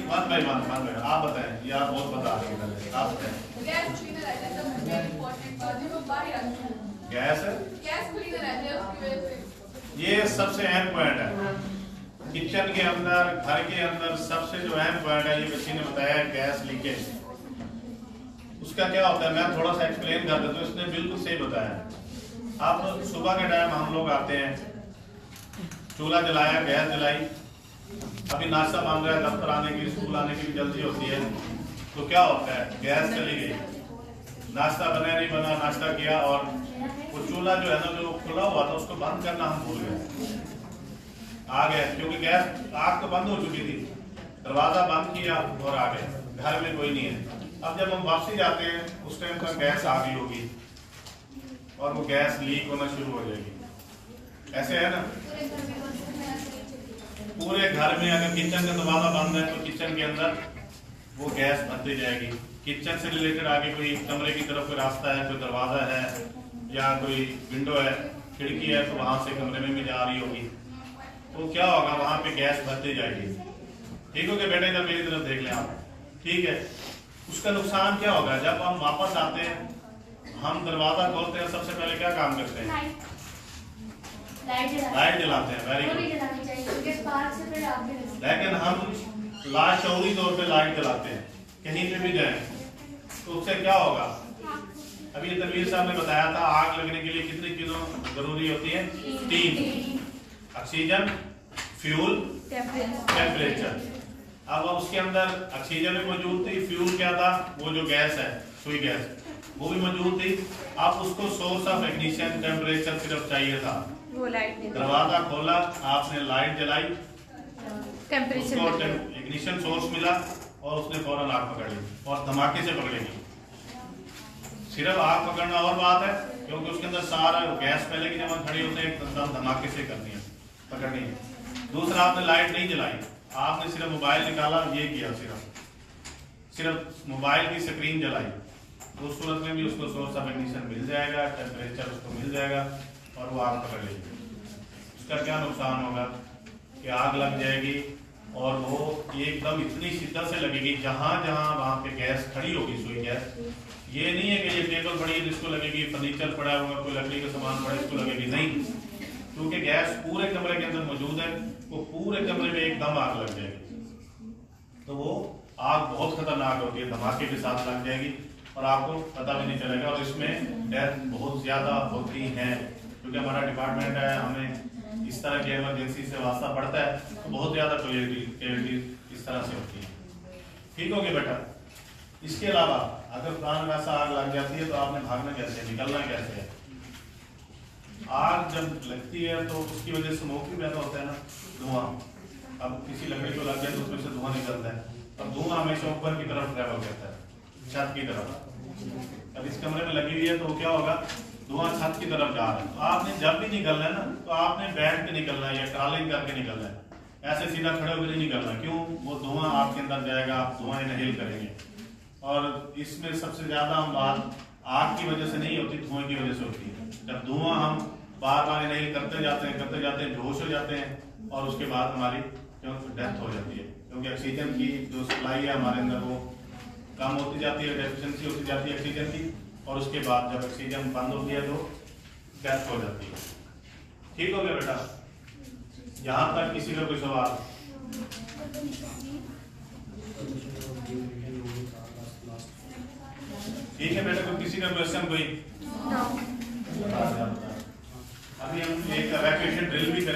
One by one आप बताएं, ये आप बहुत बता रहे हैं, आप बताएं। गैस क्लीनर है, जैसे इम्पोर्टेंट बात है वो बाहर आती है। गैस क्लीनर है उसकी वजह से। ये सबसे अहम पॉइंट है किचन के अंदर, घर के अंदर सबसे जो अहम पॉइंट है, ये बच्ची ने बताया गैस लीकेज। उसका क्या होता है मैं थोड़ा सा एक्सप्लेन कर देता हूँ, इसने बिल्कुल सही बताया। अब सुबह के टाइम हम लोग आते हैं, चूल्हा जलाया, गैस जलाई, अभी नाश्ता बन रहा है, दफ्तर आने की, स्कूल आने की भी जल्दी होती है, तो क्या होता है गैस चली गई, नाश्ता बना नहीं बना, नाश्ता किया और वो चूल्हा जो है ना जो खुला हुआ था उसको बंद करना हम भूल गए, आ गए क्योंकि गैस आग तो बंद हो चुकी थी, दरवाजा बंद किया और आ गए, घर में कोई नहीं है। अब जब हम वापसी जाते हैं उस टाइम पर गैस आ गई होगी और वो गैस लीक होना शुरू हो जाएगी, ऐसे है ना। पूरे घर में अगर किचन का दरवाजा बंद है तो किचन के अंदर वो गैस भरती जाएगी। किचन से रिलेटेड आगे कोई कमरे की तरफ कोई रास्ता है, कोई दरवाजा है या कोई विंडो है, खिड़की है, तो वहां से कमरे में भी जा रही होगी, तो क्या होगा वहां पे गैस भरती जाएगी। ठीक हो गया बेटे, इधर मेरी तरफ देख लें आप, ठीक है। उसका नुकसान क्या होगा, जब हम वापस आते हैं हम दरवाजा खोलते हैं, सबसे पहले क्या काम करते हैं, लाइट जलाते हैं। Very good. लेकिन हम लाशऊरी तौर पे लाइट जलाते हैं कहीं पे भी जाए, तो उससे क्या होगा, अभी तनवीर साहब ने बताया था आग लगने के लिए कितनी चीजों जरूरी होती है, 3, ऑक्सीजन, फ्यूल, टेम्परेचर। अब उसके अंदर ऑक्सीजन भी मौजूद थी, फ्यूल क्या था, वो जो गैस है सुई गैस वो भी मौजूद थी। अब उसको सोर्स ऑफ इग्निशन टेम्परेचर सिर्फ चाहिए था, दरवाजा खोला, आपने लाइट जलाई, टेम्परेचर इग्निशन सोर्स मिला और उसने फौरन आग पकड़ ली और धमाके से पकड़ेगी। सिर्फ आग पकड़ना और बात है क्योंकि उसके अंदर सारा गैस पहले की जब खड़ी होते हैं एकदम धमाके से करनी है, पकड़नी है। दूसरा आपने लाइट नहीं जलाई, आपने सिर्फ मोबाइल निकाला, ये किया, सिर्फ मोबाइल की स्क्रीन जलाई, तो उस सूरत में भी उसको सोर्स ऑफ इग्निशन मिल जाएगा, टेम्परेचर उसको मिल जाएगा और वो आग पकड़ लेगी। उसका क्या नुकसान होगा कि आग लग जाएगी और वो एकदम इतनी शिद्दत से लगेगी जहां जहां वहां पे गैस खड़ी होगी, सुई गैस। ये नहीं है कि ये टेबल पड़ी है जिसको लगेगी, फर्नीचर पड़ा होगा, कोई लकड़ी का सामान पड़ा इसको लगेगी, नहीं, क्योंकि गैस पूरे कमरे के अंदर मौजूद है, वो पूरे कमरे में एकदम आग लग जाएगी। तो वो आग बहुत खतरनाक होती है, धमाके के साथ लग जाएगी और आपको पता भी नहीं चलेगा। और इसमें डेथ बहुत ज्यादा होती है क्योंकि हमारा डिपार्टमेंट है, हमें इस तरह की इमरजेंसी से वास्ता पड़ता है, तो बहुत ज्यादा क्लियरिटी इस तरह से होती है। ठीक हो गया बेटा। इसके अलावा अगर प्राण वैसा आग लग जाती है तो आपने भागना कैसे, निकलना कैसे है। आग जब लगती है तो उसकी वजह से स्मोक भी पैदा होता है ना, धुआं। अब किसी लकड़ी को लग गया तो उसमें से धुआं निकलता है और धुआं हमेशा ऊपर की तरफ ट्रेवल करता है, छत की तरफ। अब इस कमरे में लगी हुई है तो क्या होगा, धुआं छत की तरफ जा रहा है, तो आपने जब भी निकलना है ना तो आपने बैठ के निकलना है या क्रॉलिंग करके निकलना है, ऐसे सीधा खड़े होकर नहीं निकलना। क्यों, वो धुआं आपके अंदर जाएगा, आप धुआं इनहेल करेंगे। और इसमें सबसे ज्यादा हम बात आग की वजह से नहीं होती, धुआं की वजह से होती है। जब धुआं हम बार बार इनहेल करते जाते हैं बेहोश हो जाते हैं और उसके बाद हमारी डेथ हो जाती है, क्योंकि ऑक्सीजन की जो सप्लाई है हमारे अंदर वो कम होती जाती है, डेफिशिएंसी होती जाती है ऑक्सीजन की, और उसके बाद जब ऑक्सीजन बंद होती है तो डेथ हो जाती है। ठीक हो गया बेटा, यहाँ तक किसी का कोई सवाल? ठीक है बेटा, कोई किसी का क्वेश्चन कोई? अभी हम एक इवैक्यूएशन ड्रिल भी करें।